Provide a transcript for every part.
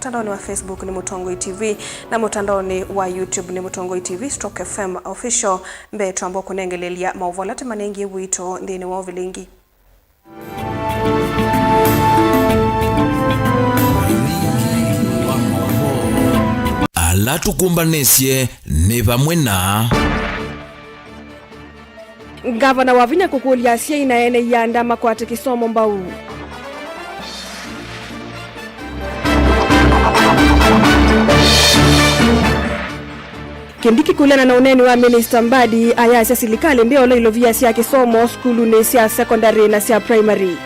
mtandaoni wa Facebook ni Mutongoi TV na mtandaoni wa YouTube ni Mutongoi TV /FM official mbeto ambao kunengelelia mauvolate manengi wito ndini wa vilingi. Ala tukumbanesye ni bamwe na Gavana wa Vinya kukulia sia inaene yanda makwate kisomo mbau. Kindiki kulena na uneni wa Minister Mbadi aya sia silikali mbeo lo ilovia sia kisomo skulu ni sia secondary na sia primary.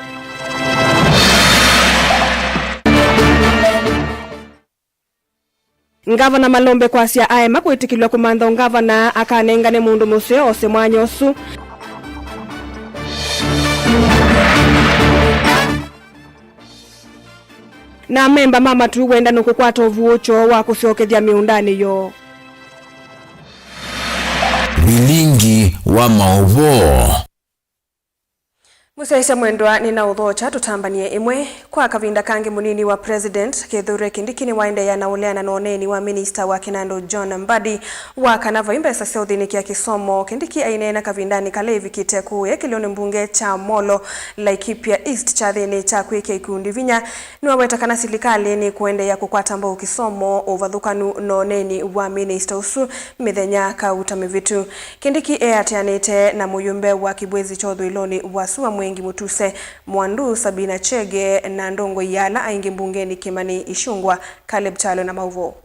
Ngavana Malombe kwa sia aema kuitikilwa kumandha ngavana akanengane mundu museo ose mwanyosu. Na memba mama tu wenda nukukwata uvuocho wa kusiokethia miundani yo. Vilingi wa maovo. Musaisha mwendwa nina udhocha tutambanie imwe kwa kavinda kangi munini wa President Kithure Kindiki ni waende ya nauleana na oneni wa Minister wa Kinando John Mbadi wa kanava imbesa seudhini kia kisomo. Kindiki ainena kavindani kalevi kiteku kilioni mbunge cha Molo Laikipia East cha dhini cha kuike ikundi Vinya ni waweta kana silikali ni kuende ya kukwata mbao kisomo uvadhukanu na oneni wa Minister usu midhenya kautamivitu. Kindiki atianete na muyumbe wa Kibwezi Chodho Iloni wasua mwengi Mutuse Mwandu Sabina Chege na Ndongo Yala aingi mbungeni Kimani Ishungwa Caleb Chalo na Mauvo.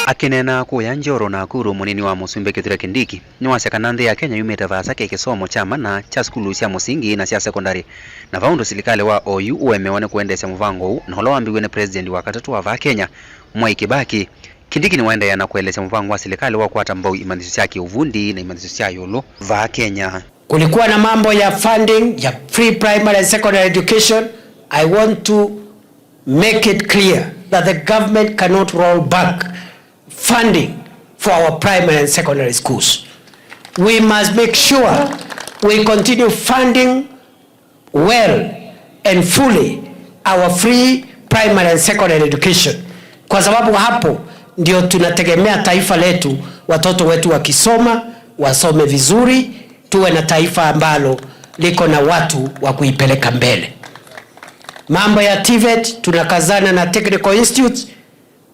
Akinena kuya Njoro na Kuru munini wa Musumbe Kithure Kindiki ni wasekanandhi ya Kenya yumeta vasake kisomo cha mana cha skulu cia musingi na cia sekondari na vaundu silikali wa OU uemeone kuendesha mvango huu na holo ambiwe ni president wa katatu wa va Kenya Mwai Kibaki. Kindiki ni waende ya na kueleza mvango wa silikali wa kuata mbao imanisho chaki uvundi na imanisho cha yolo va Kenya. Kulikuwa na mambo ya funding ya free primary and secondary education. I want to make it clear that the government cannot roll back funding for our primary and secondary schools. We must make sure we continue funding well and fully our free primary and secondary education. Kwa sababu hapo ndio tunategemea taifa letu, watoto wetu wakisoma, wasome vizuri, tuwe na taifa ambalo liko na watu wa kuipeleka mbele. Mambo ya TVET tunakazana na technical institutes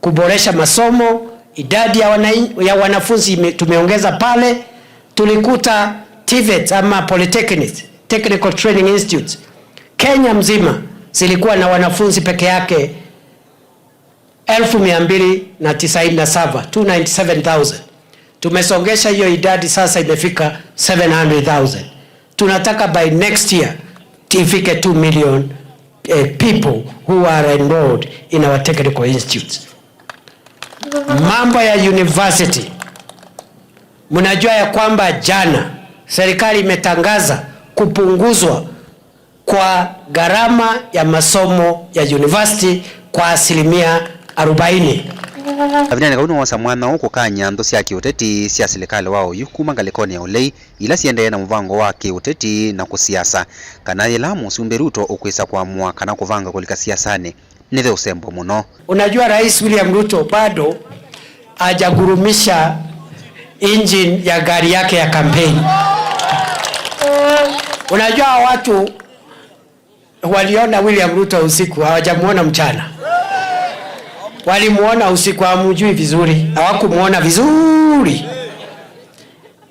kuboresha masomo, idadi ya wanafunzi tumeongeza pale. Tulikuta TVET ama polytechnics, technical training institutes, Kenya mzima zilikuwa na wanafunzi peke yake 297,000. Tumesongesha hiyo idadi sasa imefika 700,000. Tunataka by next year ifike 2 million people who are enrolled in our technical institutes. Mambo ya university. Mnajua ya kwamba jana serikali imetangaza kupunguzwa kwa gharama ya masomo ya university kwa 40%. Avinani kaunu wasa mwana huko kanya ndo siya kiuteti siya silikali wao yukuma ngalikoni ya ulei ila siende na mvango wake uteti na kusiasa. Kanali la Musumbe Ruto ukwisa kwa mua kana kuvanga kulika siasane nithe usembo muno. Unajua Rais William Ruto bado hajagurumisha engine ya gari yake ya kampeni. Unajua watu waliona William Ruto usiku, hawajamuona mchana. Walimuona usiku, hamjui vizuri, hawakumuona vizuri.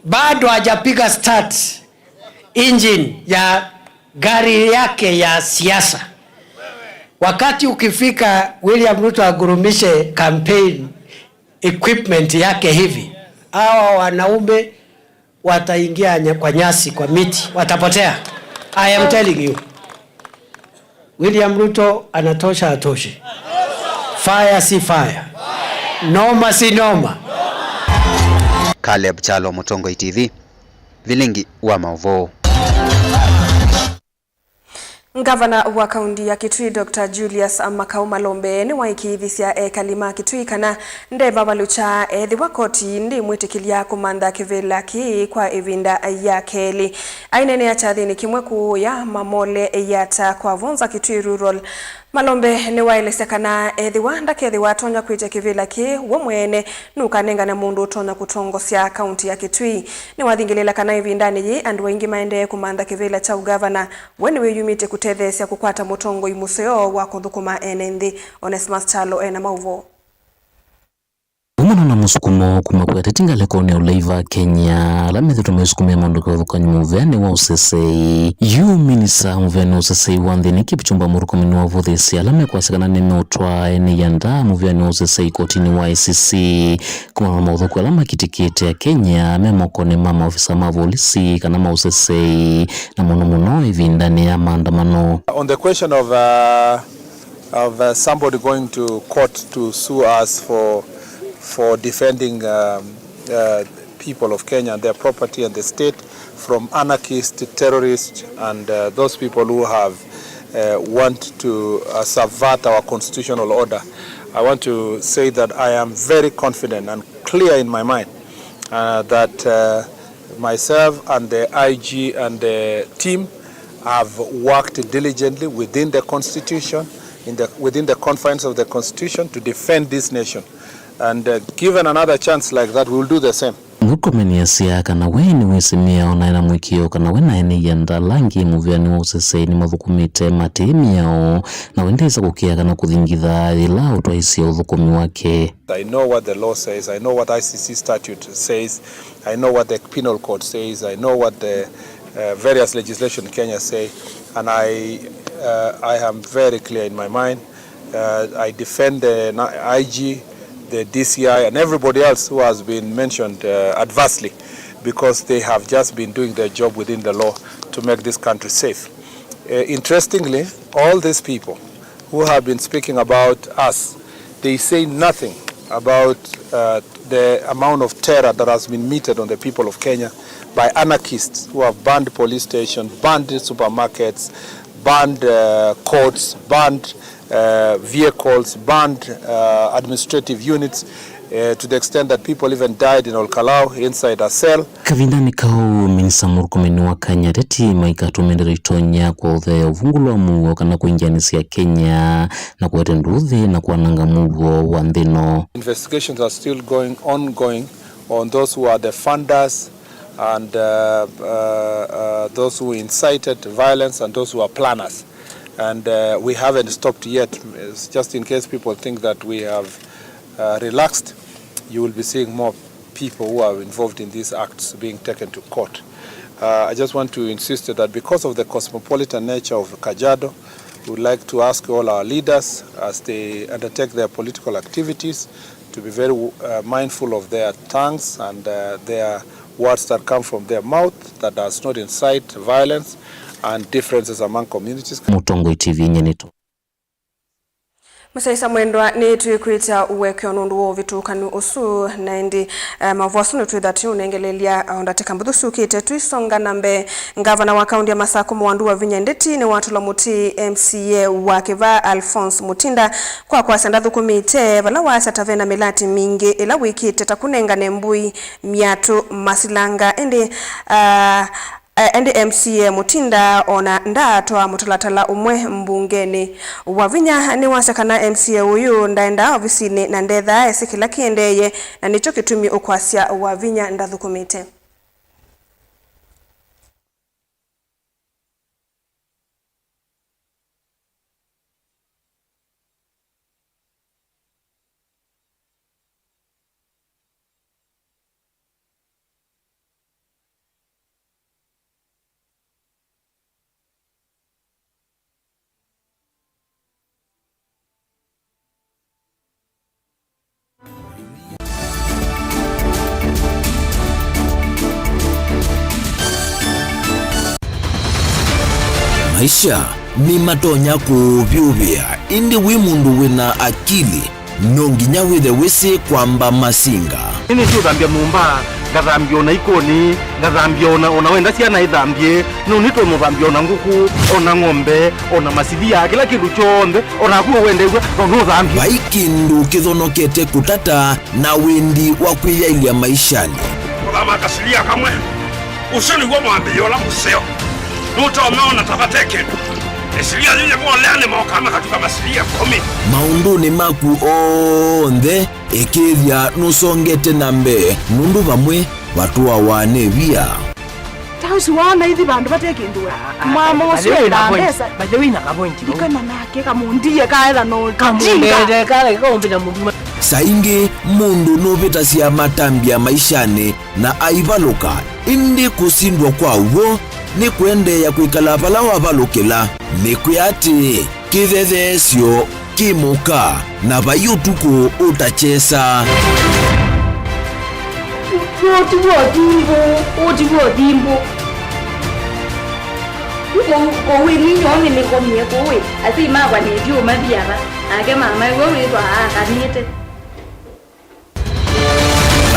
Bado hajapiga start engine ya gari yake ya siasa. Wakati ukifika William Ruto agurumishe campaign equipment yake hivi, hawa wanaume wataingia kwa nyasi, kwa miti, watapotea. I am telling you. William Ruto anatosha atoshe. Fire si fire. Noma si noma. Caleb Chalo, Mutongoi TV, vilingi wa maovo. Gavana wa kaunti ya Kitui Dr. Julius Makau Malombe ni waikithisia kalima Kitui kana ndeva balucha ethi wa koti ndi mwitikilia kumanda kivila ki kwa ivinda ya keli ainene ya chathini kimwe kuya mamole yata kwa vonza Kitui Rural. Malombe ni wailese kana ethi wanda kethi watonya kuita kivila ki womwene nukanenga na mundu utonya kutongosya kaunti ya Kitui ni wathingilela kana ivindani yi andu wengi maende kumanda kivila cha ugavana weni wiyumite kutethesya kukwata mutongo imuseo wa kuthukuma enenthi. Onesmus Chalo ena mauvo umana na musukumo kumakuya tetingalekone ulaiva Kenya lamethe tumesukumia mandu kwa muvene wa usesei yu minisa muvene usesei wanthini kipichumba murukomini wa vuthisi alame kwasikana nimeutwa eni yanda muvene wa usesei kotini wa ICC kumana mauthuku alama kitikite ya Kenya memokone mama ofisa mavolisi kana mausesei na muno ivindani ya maandamano. On the question of somebody going to court to sue us for defending people of Kenya and their property and the state from anarchists, terrorists, and those people who have want to subvert our constitutional order. I want to say that I am very confident and clear in my mind that myself and the IG and the team have worked diligently within the constitution, within the confines of the constitution to defend this nation. And given another chance like that, we will do the same. Mukomeni asia kana weni wisimia onaina mwikio kana wena ene yanda langi muvyani wa usesei ni mathukumite matemi yao na wendesa kukia kana kuthingitha ila utwaisi ya uthukumi wake. I know what the law says, I know what ICC statute says, I know what the penal code says, I know what the various legislation in Kenya say, and I am very clear in my mind. I defend the IG, the DCI and everybody else who has been mentioned adversely because they have just been doing their job within the law to make this country safe. Interestingly, all these people who have been speaking about us, they say nothing about the amount of terror that has been meted on the people of Kenya by anarchists who have banned police stations, banned supermarkets, banned courts, banned vehicles, banned administrative units to the extent that people even died in Olkalau inside a cell. Kavindani kao minisa murukomeni wa Kenya teti maikatu mendere itonya kwa uthe uvungulu wa mugo kana kuingianisi ya Kenya na kuwete nduthi na kuwananga mugo wa ndino. Investigations are still ongoing on those who are the funders and those who incited violence and those who are planners. And we haven't stopped yet. It's just in case people think that we have relaxed, you will be seeing more people who are involved in these acts being taken to court. I just want to insist that because of the cosmopolitan nature of Kajiado, we would like to ask all our leaders as they undertake their political activities to be very mindful of their tongues and their words that come from their mouth that does not incite violence and differences among communities. Mutongo TV nyenito. Musaisa mwendwa ni tuikuita uweke onundu wo vitukanu usu na indi mavosunu tuidhati unengelelia ondateka mbuthusu kite tuisonga nambe ngavana wa kaunti ya Masako mwandu wa Vinyandeti ni watu la muti MCA wa Kiva Alphonse Mutinda kwa senda thukumite vala wasa tavena milati mingi ila wiki teta kunenga nembui miatu masilanga indi MCA Mutinda ona ndatoa mutalatala umwe mbungeni wa Vinya ni wasakana MCA uyu ndaenda ofisini na ndetha esikila kiendeye na nicho kitumi ukwasya wa Vinya ndathukumite. Maisha ni matonya kuvyuvia indi wimundu wina akili nonginya withe wisi kwamba masinga. Nini tu kambia mumba ngathambia ona ikoni ngathambia ona wenda ciana ithambie no nito muthambia ona nguku ona ng'ombe ona masidia kila kindu chonde ona kuo wende no thambia Baikindu kithonokete kutata na wendi wa kwiyailia maishani. Kama kasilia kamwe usoni gwa mwambio la museo nuto umeona tabateke esilia zile kwa leane mokama katika masilia 10 maunduni maku onthe ikithia nusongete nambe nundu bamwe watu wane bia tausi wana hithi bandu bateke ndua mama usio ndesa bajewina kapointi ikana nake kamundie kaera no kamundie kale kombina mundu saingi mundu nubita cia matambia maishani na aivaluka indi kusindwa kwa uwo ni kuendeya kwikala pala wavalukila ni kuyati kithethesyo kimuka na vayutuku utachesa otivodimbo kowi ninyone nikomie kowi asimagwa nedio mathiava ake mama iwowitwa akanite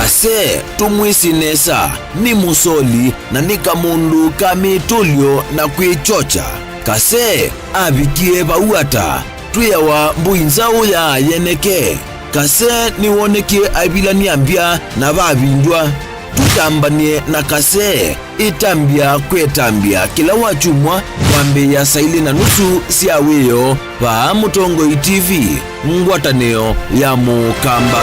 Kase tumwisinesa ni musoli na ni kamundu kamitulyo na kwichocha. Kase abikie bauata tuyawa mbuinzao ya yeneke. Kase niwonekie abilani ambia na babinjwa. Tutambanie na kase itambia kwetambia kila wachumwa wambe ya saili na nusu siaweyo pa Mutongoi TV ngwataneo ya Mukamba.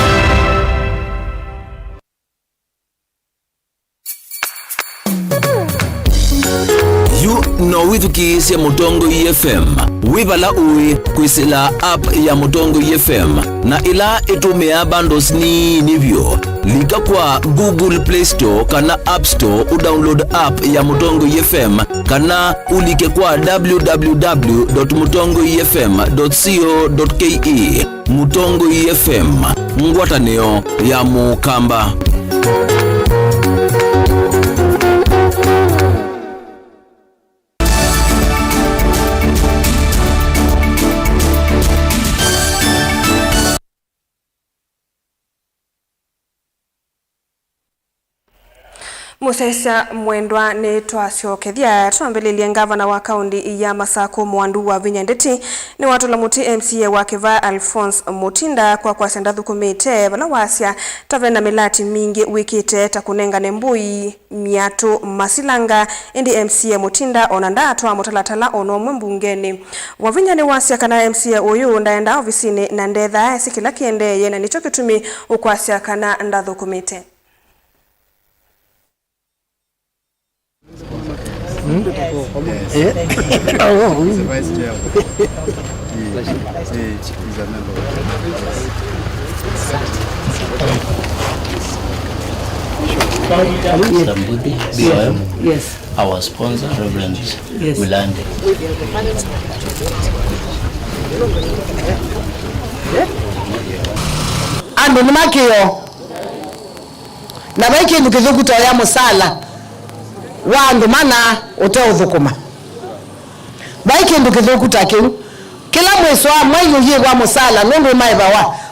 No withuki cia Mutongoi FM wibala uwi kwisila app ya Mutongoi FM na ila itumia bundles ni nivyo lika kwa Google Play Store kana App Store udownload app ya Mutongoi FM kana ulike kwa www.mutongoifm.co.ke. Mutongoi FM ngwataneo ya Mukamba. Musesa mwendwa ni twacokethia twambĩrĩrie ngavana wa kaunti ya Masako Mwandu wa Vinyandeti ni watula muti MCA wa Kiva Alphonse Mutinda kwa kwasenda thukumite bala wasya tavena milati mingi wikite takunengane mbui miatu masilanga indi MCA Mutinda onanda atwa mutalatala onomwe mbungeni wa Vinyane wasya kana MCA uyu ndaenda ofisini na ndetha sikila kiendeye na nicho kitumi ukwasya kana ndathukumite. Yes. Our sponsor, Reverend Wilande. Ando nimakio na baiki ndukithukuta ya musala wandu mana uteothukuma baiki ndukithukuta kiu kila mweso mwayo yegwa musala nundu maiba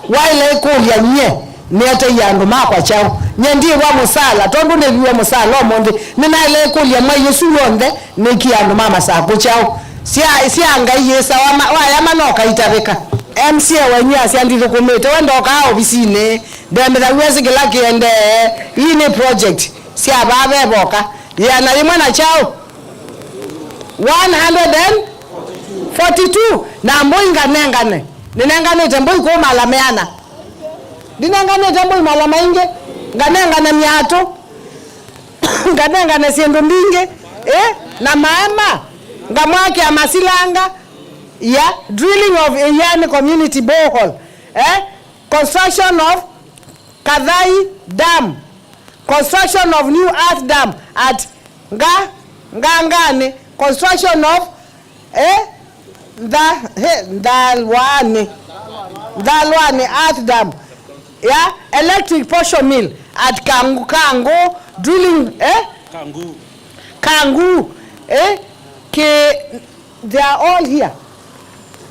waile kulia nye nete yandu makwa chao nyendie wa musala tondu ne biwa musala omonde ninaile kulia mwayo sulonde neki yandu mama sako chao sia ngai yesa wa ya manoka itabeka MCA wenye asiandithukumite wendoka ofisine ndemera wese kila kiende ini project sia babe boka ya na limwe na chao 142 na mboi nganengane ninengane tembo ko malameana dinengane tembo malama inge nganengane miato nganengane siendo mbinge na mama ngamwake amasilanga ya drilling of yani community borehole construction of Kadhai Dam, construction of new earth dam at Ngangane, construction of Ndalwane earth dam, yeah, electric portion mill at Kangu drilling Kangu they are all here.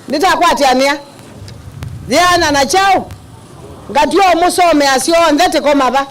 Nitakwatiania diana na chao ngatio musome asio ndete koma ba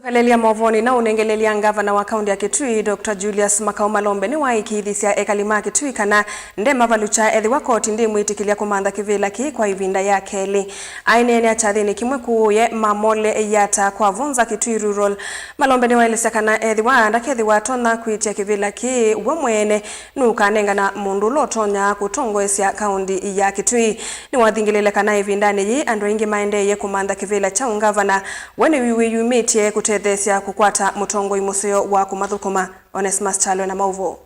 Kalelia Movoni na unengelelia ngavana wa kaunti ya Kitui Dr. Julius Makau Malombe ni waikithisia ekalima Kitui kana ndema valucha ethi wakoti ndi mwitikilia kumanda kivila ki kwa ivinda ya keli aine ya chathini kimwe kuye mamole yata kwa vonza Kitui Rural. Malombe ni waelesea kana ethi waanda kethi watona kuitia kivila ki wamwene nukanenga na mundu lotonya kutongoesya kaunti ya Kitui ni wathingilile kana ivindani yi ando ingi maendeye kumanda kivila cha ungavana wene wiwi yumitie kutethesia kukwata mutongo imusio wa kumathukuma. Onesmus Chalo na Mauvo.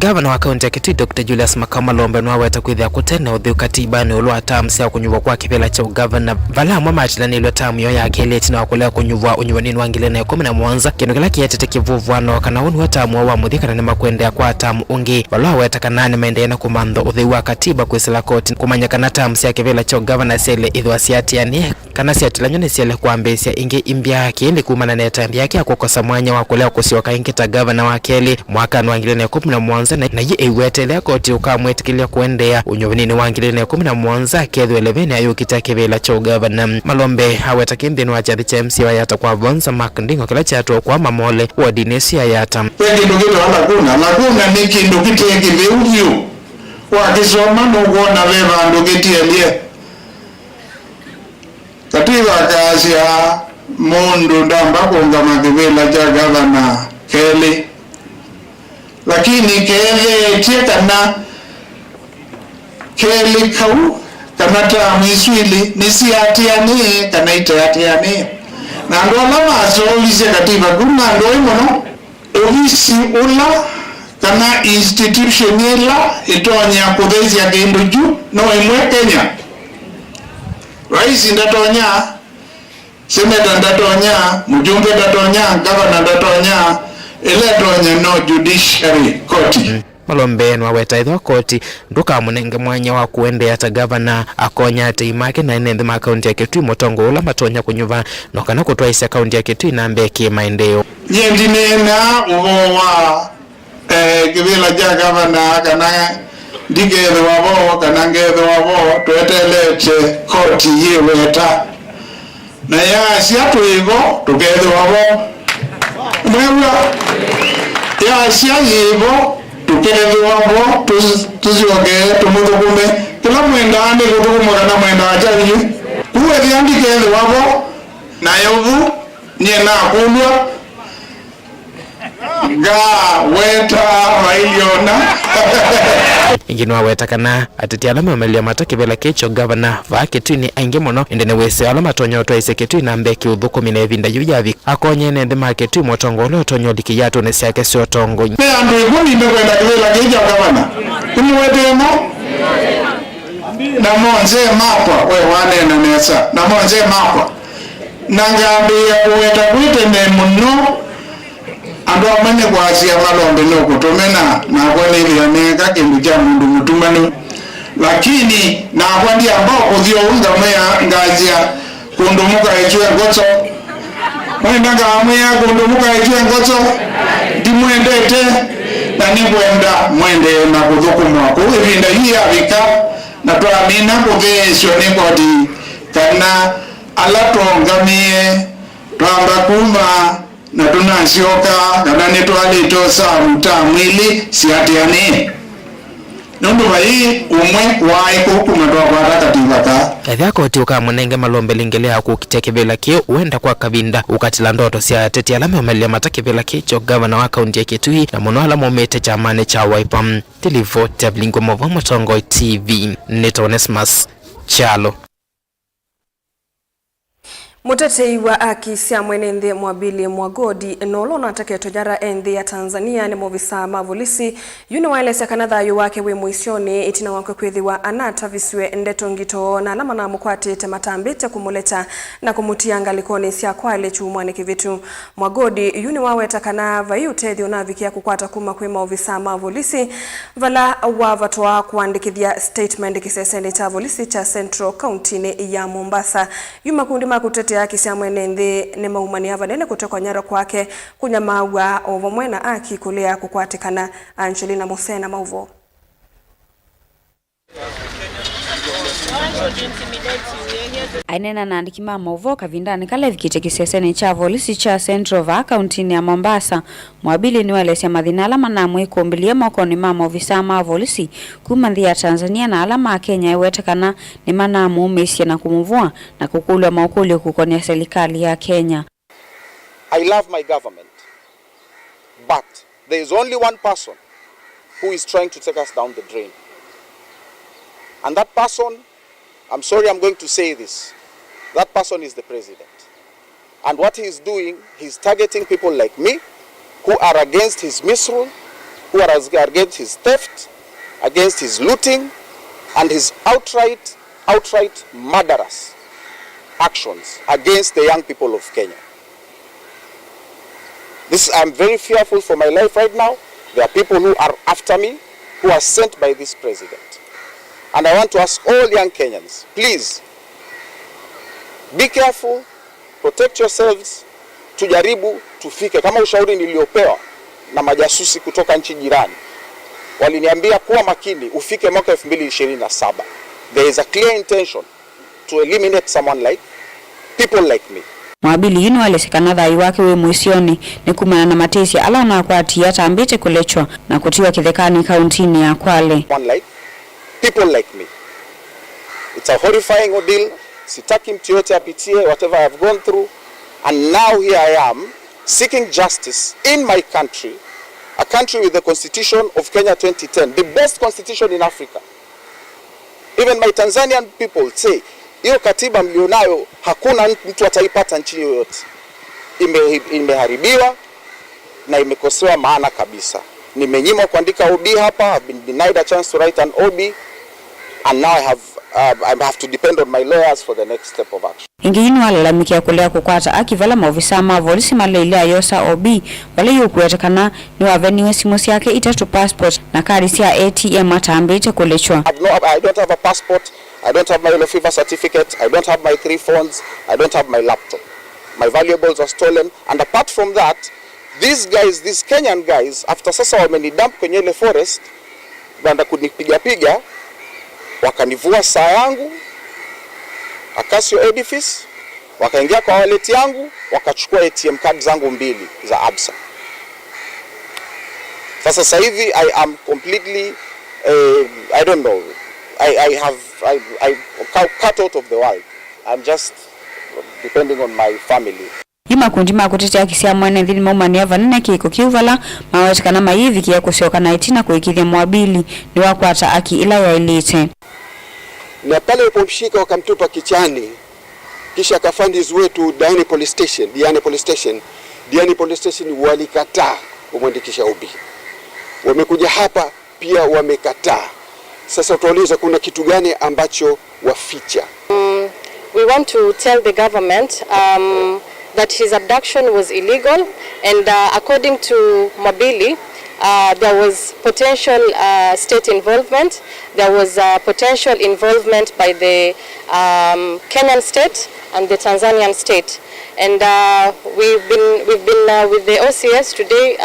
Gavana wa kaunti ya Kitui Dr. Julius Makau Malombe nwaweta kwithia kutena uthiu katibani ulwa tamu cia kunyuva kwa kivila cha ugavana vala amwe matilanilwe tamu yo ya keleti na wakulea kunyuva unyuvanini wa 2017 kindu kila kietete kivuvwano kana unu wa tamu wa muthikana ni makwendea kwa tamu ungi vala weta kanani maendea na kumantho uthiu wa katiba kwisila koti kumanya kana tamu cia kivila cha ugavana sele ithwa siatiani kana siatilanyo ni siele kuambisia ingi imbia kiindi kumana na tambi yake ya kukosa mwanya wa kulea kusioka ingita gavana wa keli mwaka wa 2017 na ye ewetelea koti ukamwetikilia kuendea unyuvanini wa 2017 kethu 11 ayukita kivila cha ugavana. Malombe haweta kinthini wa chathi cha MC wa yata kwa vonza makndingo kila chatu kwa mamole wa dinesi ya yata kindu kitu laguna ni kindu kitie kiviuvyu wakisoma nukuona veva andu kitielie katiba kasi ya mundu ndamba kuungama kivila cha gavana keli lakini kethetie kana keli kau kana tamu iswili nisiatiani kana itaatiani na ndo alama asolise katiba kuna ndo imono ofisi ula kana institution ila itonya kuthesia kindu juu no imwe Kenya rais ndatonya seneta ndatonya mjumbe ndatonya gavana ndatonya eletonya no judiciary court. Malombe nwaweta ithwa koti nduka munenge mwanya wa kuendea ta gavana akonya teimake na enenthi ma kaunti ya Kitui mutongo ula matonya kunyuva no kana kutwaisya kaunti ya Kitui na mbeki maendeo yendinena uwa kivila ja gavana kana ndigethe wabo kana ngethe wabo twetelete koti yiweta na ya siatuigo tugethe wabo mwewa ya siya yibo tukedhi wabo tuzioge tumuthukume kila mwenda andi kuthukuma kana mwenda achari uwe thiandi kedhi wabo na yovu niena kulwa ga weta wailiona ingino weta kana ateti alama amelia mataki vela kecho gavana va Kitui ni aingi muno ende ne wese alama tonyo twaise Kitui na mbeki uthukumi na evinda yuyavi akonye nende ma Kitui motongo lo tonyo likiyato ne siake sio tongo ne andu iguni ndekwenda kivela kecho gavana kumwetemo na monze mapa we wanena nesa na monze mapa nangambia uweta kwitene muno andu amane kwasia Malombe no kutomena na kwelevya neka kindu cha mundu mutumanu lakini na kwandi ambao kuthio unga mea ngazia kundumuka echwe ngoto mwenda ngamea kundumuka echwe ngoto dimwendete na nikwenda mwende na kuthukuma ku ivinda hii avika na twamina kuthesyo nikoti kana alatongamie twamba kuma na tunasyoka kana nitwalito saa mutamwili siatiani nundu vai umwe waiko kumatwakwata katiba ka ethia koti ukamunenge Malombe lingelea kukitia kivila kio uenda kwa kavinda ukatila ndoto sia teti alama amelia mataki kivila kicho gavana wa kaunti ya Kitui na muno alama umete chamane cha Wiper Tilivo Tablingo Movo Motongo TV Onesmus Chalo. Mutetei wa aki cia mwene nthi Mwabili Mwagodi nolona ataketonyara enthi ya Tanzania ni movisa mavulisi yuni waelesya kana thayu wake wi muisyoni itina wakwe kwithiwa anata viswe ndeto ngito na alama na mukwatite matambite kumuleta na kumutia ngalikoni cia kwale chumwane kivitu. Mwagodi yuni waweta kana vayu tethio na vikia kukwata kuma kwi movisa mavulisi vala wavatwa kuandikithia statement kisesende cha volisi cha Central County ya Mombasa. Yuma kundi makutete yake cia mwene nthi ni maumania vanene kutoka nyara kwake kunyamawa ovomwe na aki kulea kukwatikana. Angelina Musena Mauvo. Ainena na andikima mauvoka vindani kale vikite kiseseni cha volisi cha Central va kauntini ya Mombasa. Mwabili ni walesia madhina alama na mwiko mbilia moko ni mama visama volisi kumandhi ya Tanzania na alama ya Kenya iwetekana ni mana muumisia na kumuvua na kukulwa maukuli kukonia serikali ya Kenya. I love my government, but there is only one person who is trying to take us down the drain. And that person, I'm sorry I'm going to say this, that person is the president. And what he is doing, he's targeting people like me who are against his misrule, who are against his theft, against his looting, and his outright murderous actions against the young people of Kenya. I'm very fearful for my life right now. There are people who are after me, who are sent by this president. And I want to ask all young Kenyans, please, be careful, protect yourselves, tujaribu, tufike. Kama ushauri niliopewa na majasusi kutoka nchi jirani, waliniambia kuwa makini, ufike mwaka 2027. There is a clear intention to eliminate people like me. Mwabili yunu wale sikanadha iwake we muisioni ni kumana na matesi ala na kwa tiyata ambite kulechwa na kutiwa kithekani kauntini ya Kwale. People like me. It's a horrifying ordeal. Sitaki mtu yote apitie whatever I have gone through. And now here I am seeking justice in my country, a country with the Constitution of Kenya 2010, the best constitution in Africa. Even my Tanzanian people say, hiyo katiba mlionayo hakuna mtu ataipata nchi yoyote. Imeharibiwa na imekosewa maana kabisa. Nimenyimwa kuandika OB hapa, I've been denied a chance to write an OB, and now I have to depend on my lawyers for the next step of action. Ingiyinu walalamikia kulea kukwata akivala maofisama volisi maleile ayosa OB wale yukuwetekana ni waveniwe simusi yake itatu passport na karisi ya ATM atambite kulechwa. I don't have a passport, I don't have my yellow fever certificate, I don't have my 3 phones, I don't have my laptop. My valuables are stolen, and apart from that, these Kenyan guys, after sasa wamenidump kwenye ile forest, banda kunipiga wakanivua saa yangu, Akasio edifice, wakaingia kwa wallet yangu, wakachukua ATM card zangu 2 za Absa. Sasa hivi I am completely, I don't know, I cut out of the world. I'm just depending on my family. Yuma kundima kutetea kisia mwene dhini maumani ya vanina kiko kiuvala mawetekana maivi kia kusioka na itina kuikithia Mwabili ni wakwata aki ila ya ilite. Na pale upomshika wakamtupa kichani, kisha kafandiz wetu Diani Police Station walikataa kumwandikisha OB. Wamekuja hapa pia wamekataa. Sasa tutauliza kuna kitu gani ambacho waficha? We want to tell the government that his abduction was illegal, and according to Mwabili, there was potential state involvement. There was potential involvement by the Kenyan state and the Tanzanian state. And we've been with the OCS today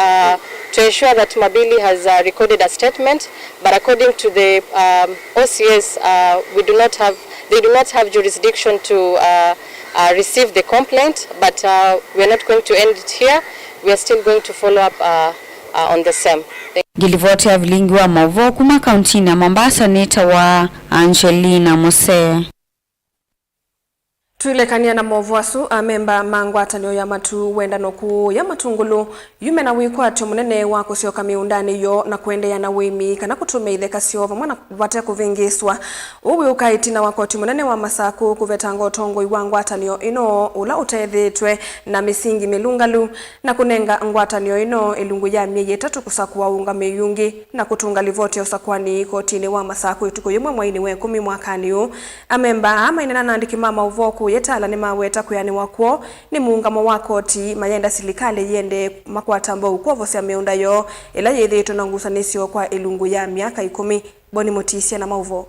to ensure that Mwabili has recorded a statement. But according to the OCS, they do not have jurisdiction to receive the complaint. But we are not going to end it here. We are still going to follow up on the same. Gilivoti ya vilingi wa Mauvo kuma kauntini ya Mombasa neta wa Angelina Mose. Tuilekania na Movuasu amemba mangwatanio ya matu wendano kuu ya matungulu yume na wikwatyo munene wa kusioka miundani yo na kuendea na wimi kana kutume itheka siova mwana vate kuvingiswa uwi ukaiti na wakoti munene wa masaku kuvetanga utongo iwa ngwatanio ino ula utethitwe na misingi milungalu na kunenga ngwatanio ino ilungu ya mieye 3 kusakuwa unga meyungi na kutunga livoti ya usakwani kotini wa masaku ituko yumwe mwaini we 10 mwakani amemba ama inena naandiki mama uvoku yetala ni maweta kuyani wakuo ni muungamo wa koti mayenda silikali yende makwata ambao ukovosya meunda yo ila yethito na ngusanisio kwa ilungu ya miaka 10 Boni Motisia na Mauvo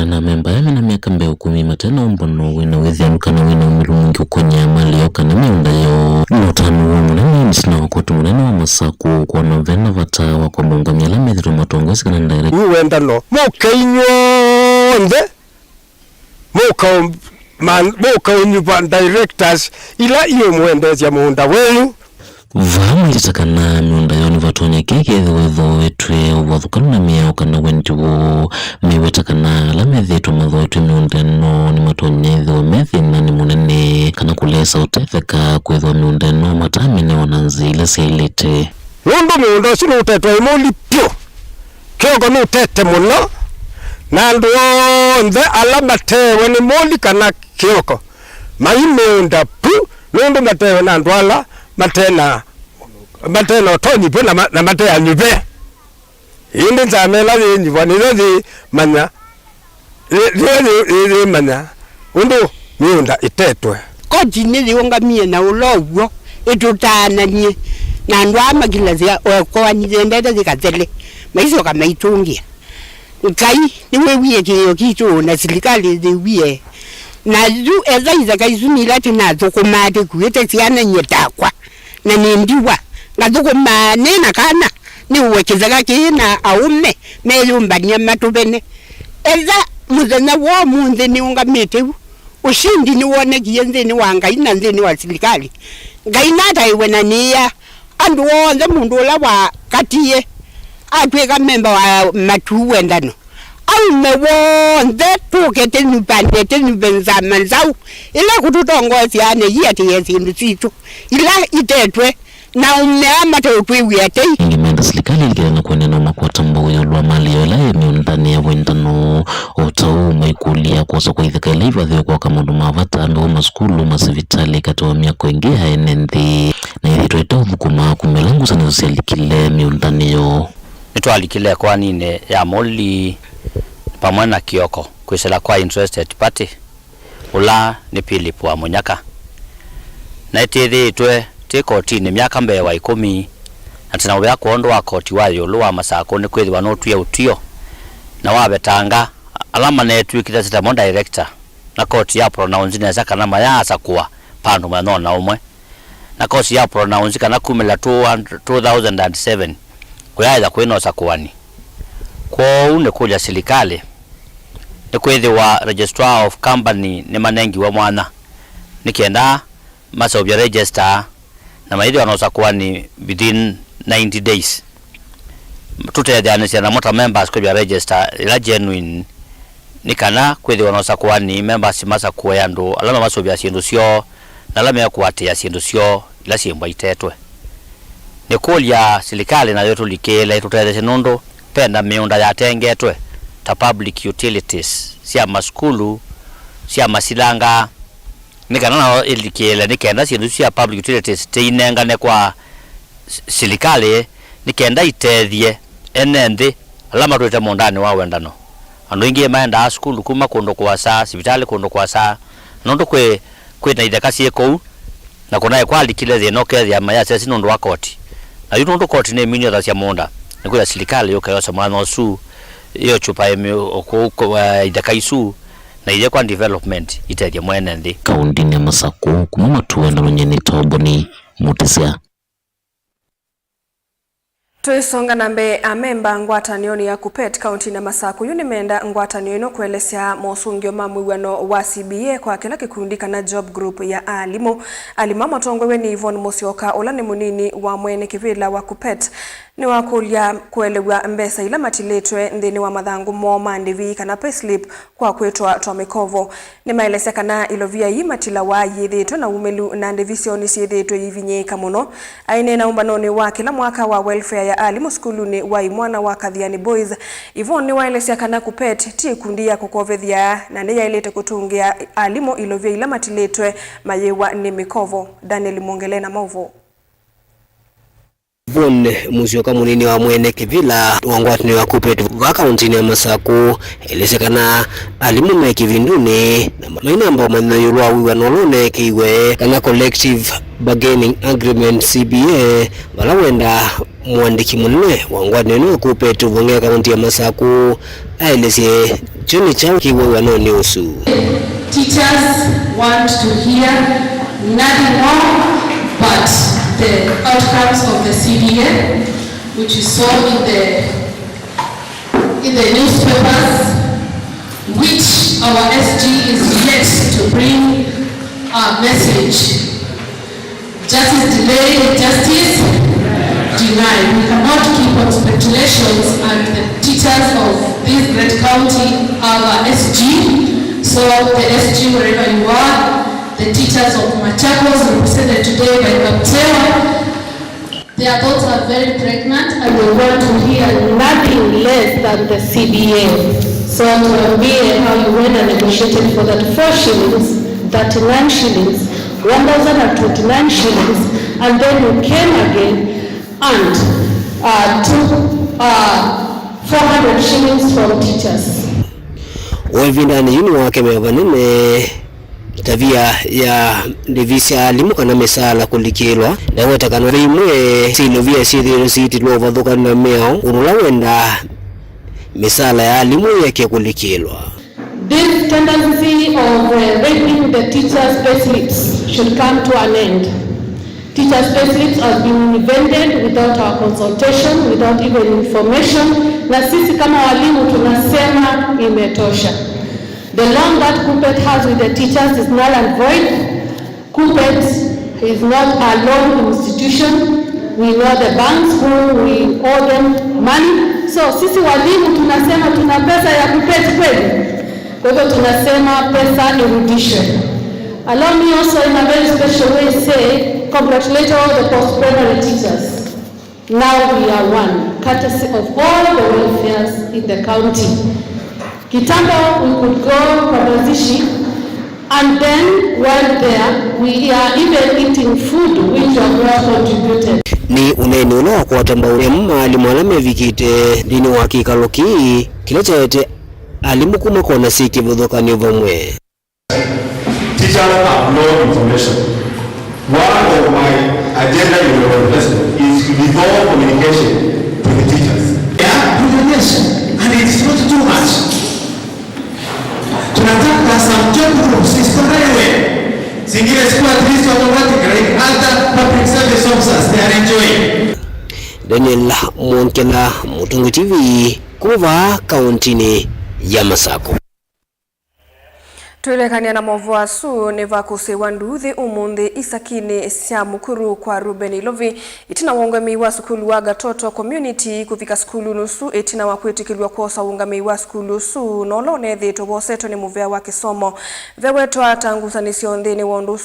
na memba ya na miaka mbeo 10 matena mbono wina wethiankana wina umilungi ukonya mali yoka na meunda yo notanu wa munene nisina wakoti munene wa masaku kwa novena vatawa kwa muungami ala methiro matongwesi kana ndaire uwenda no mukainyonde muka unyupa directors ila iyo muendezi ya muunda wenu vamu ilitakana miunda yoni vatonya keke wezo wetwe wathukanu na miao kana wenjiwo miwetakana lamethitu matho wetwe miunda no ni matonya itho methina ni munene kana kulesa utetheka kwethwa miunda no matamine wananzi ila seilite nundu miunda sinu utetwa imoli pyo kioko ni utete muno na andu onthe ala matewe ni moli kana kioko miunda pu nundu matewe na andu ala matena otoni po na matea nyupe indi nsamela zinjibwa nizo manya manya undu miunda itetwe koti niliungamie na ulowo itutananie na ndu amakilazia okoanizendete zikatele maiso kama itungia nkai niwewie kiyo kitu na serikali ziwie na zu ezaiza kaizumila tinazo kumate kuite siana nyetakwa na nindiwa ngathukuma nina kana ni uwekezaga kina aume meyumbania matubene eza muthenya wo munthe ni ungamite ushindi ni wonekie nthini wa Ngai na nthini wa serikali Ngai nataiwe na niya andu wonthe mundu ula wa katie atwika memba wa matuwendano aume wonthe tukete nyupandete nyubenza manzau ila kututongosia ane yeti yesindu situ ila itetwe na umeama tawetwiwiate ingimenda serikali ilikirana kuenena makwata mboyo lwa mali yola miundani ya wendano otau maikulia kuosa kwa ithika ila hivyo kwa kamundu mavata ndo maskulu masivitali katoa miako ingi haenenthi na ithito ita uthukuma kumelangu sana zosialikile miundani yo nitwalikile kwa nine ya moli pamwe na kioko kwisela kwa interested party ula ni Philip wa Munyaka na itithitwe kotini miaka mbere wa 10 na tena wya kuondwa koti wayo luwa masako ni kwithwa no tuya utio na wabetanga alama netu ikita mo director na koti ya pronounce neza kana mayasa kuwa pandu manona umwe na koti ya pronounce kana kumela 2007 kuyaza kwinosa kuwani kwa une kuja serikali ni kwithwa registrar of company ni manengi wa mwana nikienda masobya register na maidi wanosa kuwa ni within 90 days tutethanicia na mota members kwa register ila genuine nikana kwethi wanosa kuwa ni members masa kuwa yandu alama masobya sindu sio na alama ya kuwatia sindu sio ila simbwa itetwe ni kulia serikali na yotu likela tutethanicia nundu penda miunda ya tengetwe ta public utilities sia maskulu sia masilanga nikana na ilikela nikenda sindu sia public utilities teinengane kwa serikali nikenda itethie enenthi alama twete mondani wa wendano andu ingi maenda skulu kuma kundu kwa saa sibitali kundu kwa saa nundu kwe na itheka cieko na kuna kwalikile thino kethia maya sesi nundu wa koti na yu nundu koti ne minyo cia monda nikuya serikali yokayosa mwana osu iyo chupa itheka isu na ile kwa development itaje mwene ndi kaundi ne Masako kuma matuwenda nyeni toboni mutisia Tuisonga nambe amemba ngwatanioni ya Kupet kaunti na Masako yunimenda ngwatanio ino kuelesea mosungio mamwiwano wa CBA kwa kila kikundi kana job group ya alimu alimamo tongwewe ni Yvonne Musyoka ola ni munini wa mwene kivila wa Kupet ni wakulia kuelewa mbesa ila matiletwe ndini wa madhangu moma ndivi kana payslip kwa kwetwa Tomikovo ni maelesea kana ilovia yi matila wa yithitwe na umelu na ndivisioni siyithitwe yivinye kamuno aine na umbanoni wa kila mwaka wa welfare ya alimu skuluni wa imwana wa Kathiani Boys Yvonne ni waelesea kana Kupet ti kundi ya kukovethia na neya ilete kutungia alimu ilovia ila matiletwe mayewa ni Mikovo Daniel Mwongele na Mauvo Yvonne Musyoka munini wa mwene kivila wangwatini wa Kupet wa kaunti ya Masako elesekana alimu mekivindune na maina ambao manayulwa wiwanolone kiwe kana collective bargaining agreement CBA wala wenda mwandiki munene wangwatini wa Kupet wangea kaunti ya Masako aelese choni chao kiwe wanoni usu. Teachers want to hear nothing more but the outcomes of the CBA, which you saw in the newspapers, which our SG is yet to bring a message. Justice delayed, justice denied. We cannot keep on speculations, and the teachers of this great county are our SG. So the SG, wherever you are, the teachers of Machakos represented today by Kaptewa, their thoughts are very pregnant and they want to hear nothing less than the CBA. So to be how you went and negotiated for that 4 shillings, 39 shillings, 1,029 shillings, and then you came again and took 400 shillings from teachers. Wavindani yuni wake mevanene tabia ya divisia alimu kana mesala kulikilwa na watakana rimwe silovia sidhiru siti lova dhuka na meo unulawenda mesala ya alimu yake kulikilwa. This tendency of rating the teachers' payslips should come to an end. Teachers' payslips have been invented without our consultation, without even information, na sisi kama walimu tunasema imetosha. The loan that KUPPET has with the teachers is null and void. KUPPET is not a loan institution. We know the banks who we owe them money. So sisi walimu tunasema tuna pesa ya KUPPET kweli. Kwa hivyo tunasema pesa irudishwe. Allow me also in a very special way say congratulate all the post-primary teachers. Now we are one, courtesy of all the welfares in the county. Kitambo we could go kwa mazishi, and then while there we are even eating food which are not contributed. Ni uneni ulo kwa tambaure mwalimu alame vikite dini wakikaloki kilechaete alimu kuma kona siki vudhoka nivomwe. Teachers have no information. One of my agenda in the president is to resolve communication to the teachers. Yeah, information, and it's not too much. Tunataka some job groups isitolewe. Zingine siku at least automatically other public service officers they are enjoying. Daniel Monkela, Mutungu TV, kuva kauntini ya Masako. Tuelekania na mvua su neva kusewa nduthi umundi isakini sia mukuru kwa Ruben Ilovi itina wongami wa skulu wa Gatoto community kufika skulu nusu itina wakwetikilwa kosa wongami wa skulu su nolone thito boseto ni muvea wa kisomo vewetwa tangusanisio ndini wondu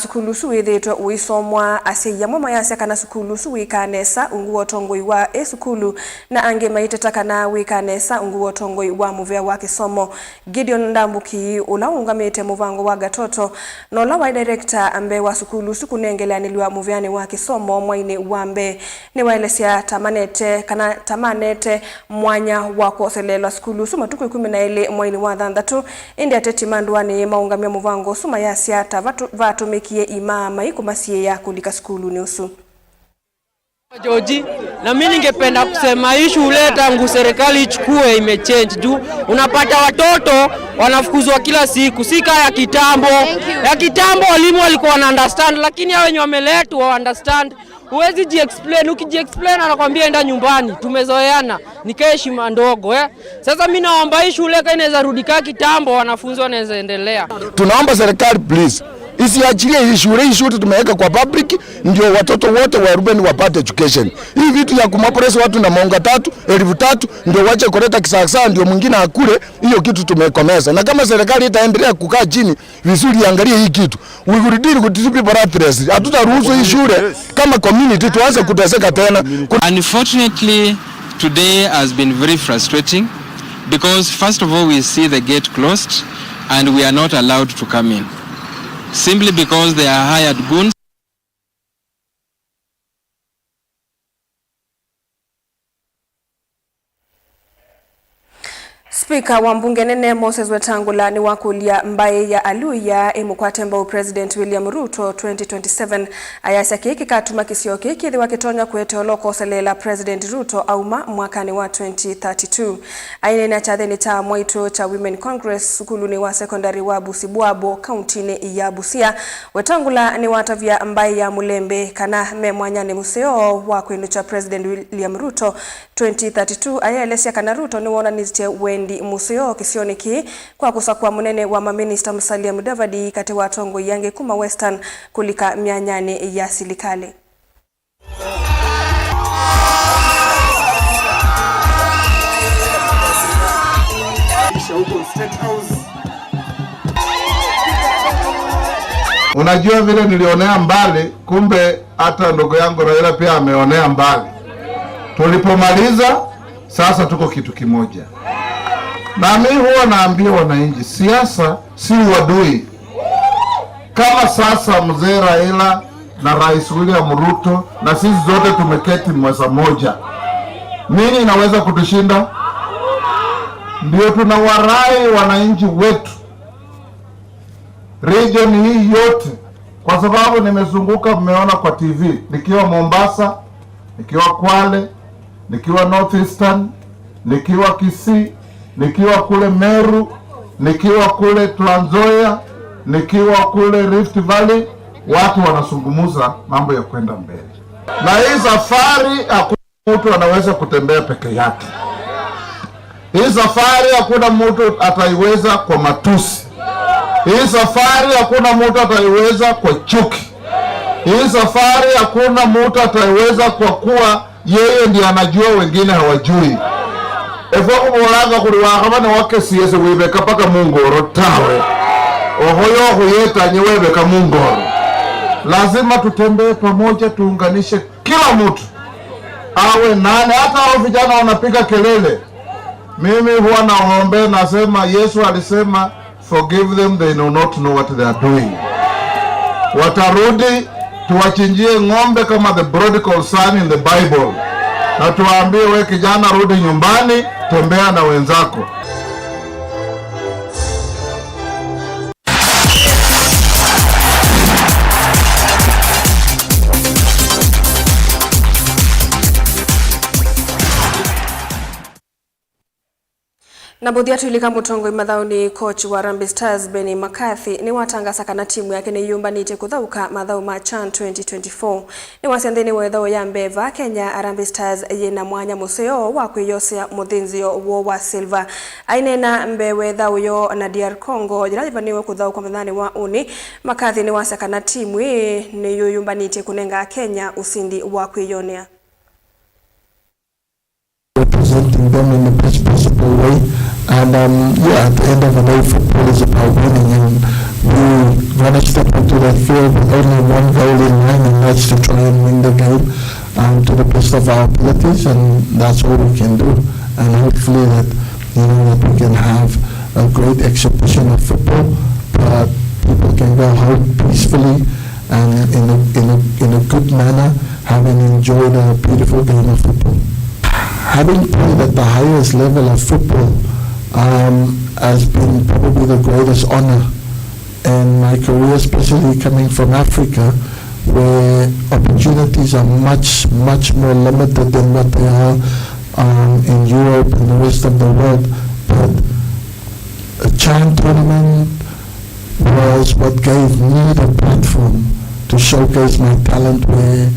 skulu su ithitwa uisomwa asiya mama yase kana skulu su wikanesa unguo tongoi wa skulu na ange maiteta kana wikanesa unguo tongoi wa muvea wa kisomo Gideon Ndambuki ulaungamite muvango wa Gatoto nola wa director ambe wa sukulu sukunengelanilwa muvyani wa kisomo mwaine wambe ni waelesia tamanete mwanya wa koselelwa sukulu suma tuku 12 mwaine wa thandatu indi ateti mandwani maungamia muvango suma yasia vatumikie imama ikumasie ya kulika sukulu ni usu Joji, na mimi ningependa kusema hii shule tangu serikali ichukue imechange juu unapata watoto wanafukuzwa kila siku, si kama ya kitambo. Ya kitambo walimu walikuwa wana understand, lakini hao wenye wameletwa understand. Huwezi ji-explain, ukiji-explain anakuambia enda nyumbani, tumezoeana, nikae heshima ndogo Sasa mimi naomba hii shule inaweza rudi kama kitambo, wanafunzi wanaweza endelea. Tunaomba serikali please isiachilie hii shule tumeweka kwa public ndio watoto wote wa Ruben wapate education. Hii vitu ya kumapresa watu na maunga 3,000 ndio wache kuleta kisasa ndio mwingine akule, hiyo kitu tumekomeza. Na kama serikali itaendelea kukaa chini vizuri iangalie hii kitu, we will deal with these people address. Hatutaruhusu hii shule kama community tuanze kuteseka tena. Unfortunately, today has been very frustrating because first of all we see the gate closed and we are not allowed to come in. Simply because they are hired goons. Speaker wa mbunge nene Moses Wetangula ni wakulia mbaye ya aluya imukwatemba President William Ruto 2027 ayasa kiki katuma kisio kiki thi wakitonya kueteoloko selela President Ruto auma mwakani wa 2032 aine na chatheni cha mwaito cha Women Congress sukuluni wa secondary wa Busibwabo kauntini ya Busia. Wetangula ni watavya mbaye ya mulembe kana memwanyane museo wa kuinucha President William Ruto 2032 ayelesya kana Ruto ni wonanitie wendi musio kisioniki kwa kusakwa munene wa maminista Musalia Mudavadi kati wa tongo yange kuma Western kulika mianyani ya silikali. Unajua vile nilionea mbali, kumbe hata ndugu yangu Raila pia ameonea mbali. Tulipomaliza sasa tuko kitu kimoja. Na mimi huwa naambia wananchi, siasa si uadui. Kama sasa mzee Raila na Rais William Ruto na sisi zote tumeketi meza moja, nini inaweza kutushinda? Ndio tunawarai wananchi wetu region hii yote, kwa sababu nimezunguka, mmeona kwa TV, nikiwa Mombasa, nikiwa Kwale, nikiwa Northeastern, nikiwa Kisii, nikiwa kule Meru, nikiwa kule Trans Nzoia, nikiwa kule Rift Valley, watu wanazungumza mambo ya kwenda mbele. Na hii safari hakuna mtu anaweza kutembea peke yake. Hii safari hakuna mtu ataiweza kwa matusi. Hii safari hakuna mtu ataiweza kwa chuki. Hii safari hakuna mtu ataiweza kwa kuwa yeye ndiye anajua wengine hawajui. Efoko mulaga kuliwakabana wake siyese wibeka paka mungoro tawe. Ohoyo huyeta nyewebeka mungoro. Lazima tutembee pamoja, tuunganishe kila mtu. Awe nani, hata hao vijana wanapiga kelele. Mimi huwa naombe, nasema Yesu alisema forgive them, they know not know what they are doing. Watarudi, tuwachinjie ng'ombe kama the prodigal son in the Bible. Na tuwaambie, we kijana, rudi nyumbani, tembea na wenzako. Na bodhia tulika mutongo imadhao ni coach wa Harambee Stars Benny McCarthy ni watangasa kana timu yake ni yumbanite kuthauka madhao ma CHAN 2024. Ni wasendeni wedhao ya mbeva Kenya Harambee Stars yena mwanya museo wa kwiyosea muthinzio wo wa silver. Ainena mbe wedhao yo na DR Congo jirajibaniwe kuthauka mthani wa uni. McCarthy ni wasakana timu ni yumbanite kunenga Kenya usindi wa kwiyonea. Representing them in the best possible way, and yeah, at the end of the day, football is about winning, and we want to step into that field with only one goal in mind, and that's to try and win the game to the best of our abilities, and that's all we can do. And hopefully that, you know, that we can have a great exhibition of football, but people can go home peacefully and in a good manner, having enjoyed a beautiful game of football. Having played at the highest level of football has been probably the greatest honor in my career, especially coming from Africa, where opportunities are much more limited than what they are in Europe and the rest of the world. But a CHAN tournament was what gave me the platform to showcase my talent, where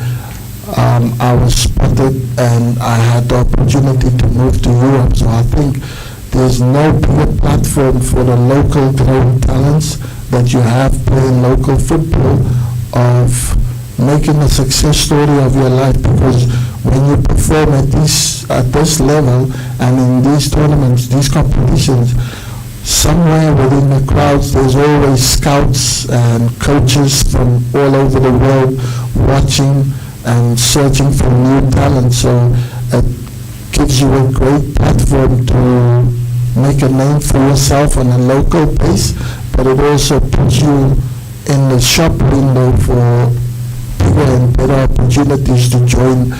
I was spotted and I had the opportunity to move to Europe. So I think there's no bigger platform for the local grown talents that you have playing local football, of making a success story of your life, because when you perform at this level and in these tournaments, these competitions, somewhere within the crowds there's always scouts and coaches from all over the world watching and searching for new talent. So it gives you a great platform to make a name for yourself on a local base, but it also puts you in the shop window for bigger and better opportunities to join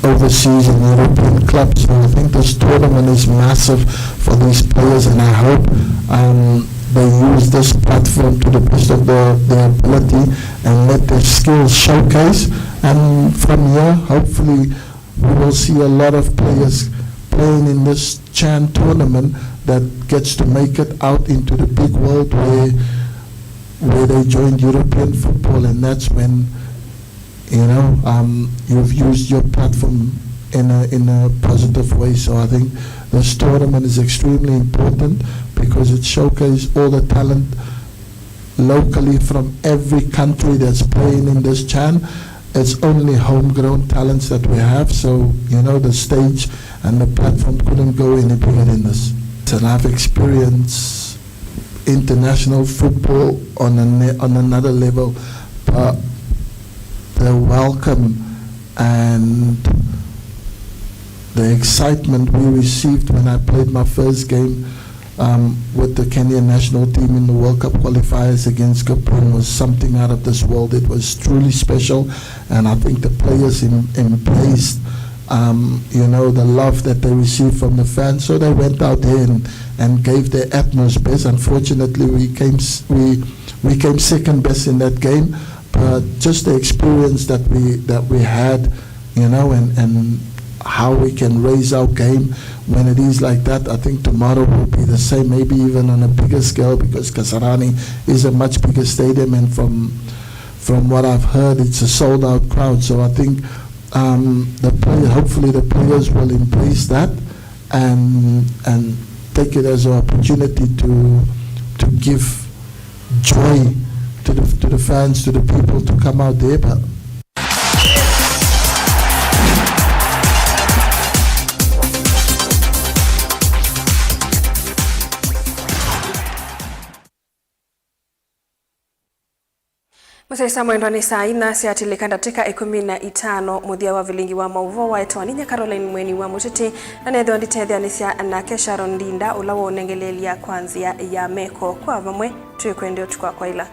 overseas and European clubs. So I think this tournament is massive for these players, and I hope they use this platform to the best of their ability and let their skills showcase. And from here, hopefully, we will see a lot of players playing in this CHAN tournament that gets to make it out into the big world where they join European football, and that's when, you know, you've used your platform in a positive way. So I think this tournament is extremely important because it showcases all the talent locally from every country that's playing in this CHAN. It's only homegrown talents that we have, so you know the stage and the platform couldn't go any bigger than this. And I've experienced international football on another level, but the welcome and the excitement we received when I played my first game with the Kenyan national team in the World Cup qualifiers against Gabon was something out of this world. It was truly special, and I think the players embraced you know, the love that they received from the fans. So they went out there and gave their utmost best. Unfortunately, we came second best in that game, but just the experience that we had, you know, and how we can raise our game when it is like that. I think tomorrow will be the same, maybe even on a bigger scale, because Kasarani is a much bigger stadium, and from what I've heard, it's a sold-out crowd. So I think hopefully the players will embrace that and take it as an opportunity to give joy to the fans, to the people, to come out there. But Msasa mwendo ni saa ina siatili katika 15 muthia wa vilingi wa mauvo wa etwaninya Caroline Mweni wa Mutiti na netho nditethia nisia na Kesha Rondinda ulawo nengelelia kwanzia ya meko kwa vamwe tuikwende utukwa kwa ila.